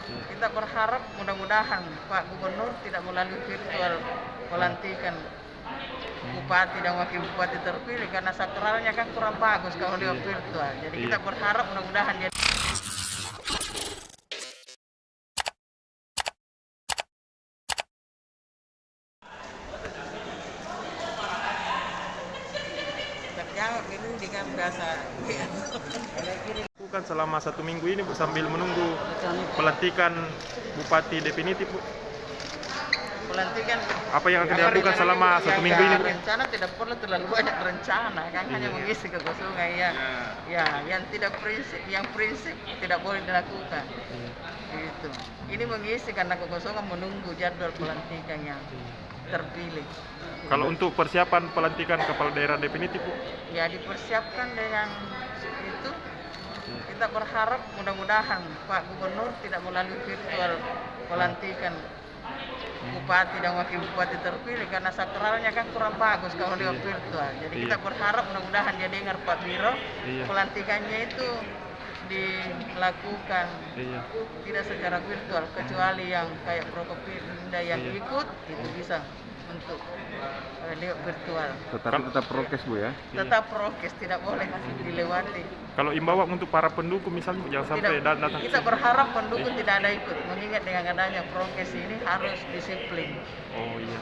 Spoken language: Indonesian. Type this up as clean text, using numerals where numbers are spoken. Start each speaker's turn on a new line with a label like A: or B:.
A: Kita berharap mudah-mudahan Pak Gubernur tidak melalui virtual pelantikan bupati dan wakil bupati terpilih, karena sakralnya kan kurang bagus kalau lewat virtual. Jadi kita berharap mudah-mudahan dia terjawab ini dengan biasa.
B: Bukan selama 1 minggu ini Bu, sambil menunggu pelantikan bupati definitif Bu.
A: Pelantikan
B: Apa yang akan dilakukan selama 1 minggu ini Bu?
A: rencana tidak perlu terlalu banyak rencana kan, hanya mengisi kekosongan ya yang tidak prinsip, yang prinsip tidak boleh dilakukan gitu. Ini mengisi karena kekosongan menunggu jadwal pelantikan yang terpilih.
B: Kalau untuk persiapan pelantikan kepala daerah definitif Bu?
A: Ya dipersiapkan dengan itu. Kita berharap mudah-mudahan Pak Gubernur tidak melalui virtual pelantikan bupati dan wakil bupati terpilih, karena sakralnya kan kurang bagus kalau lewat virtual. Jadi kita berharap mudah-mudahan dia dengar Pak Biro, pelantikannya itu dilakukan tidak secara virtual, kecuali yang kayak Prokopimda yang ikut itu bisa untuk lewat virtual.
C: Tetap prokes Bu ya.
A: Tetap prokes, tidak boleh dilewati.
B: Kalau imbauan untuk para pendukung misalnya Bu, jangan sampai datang.
A: Kita berharap pendukung tidak ada ikut, mengingat dengan adanya prokes ini harus disiplin.
B: Oh iya.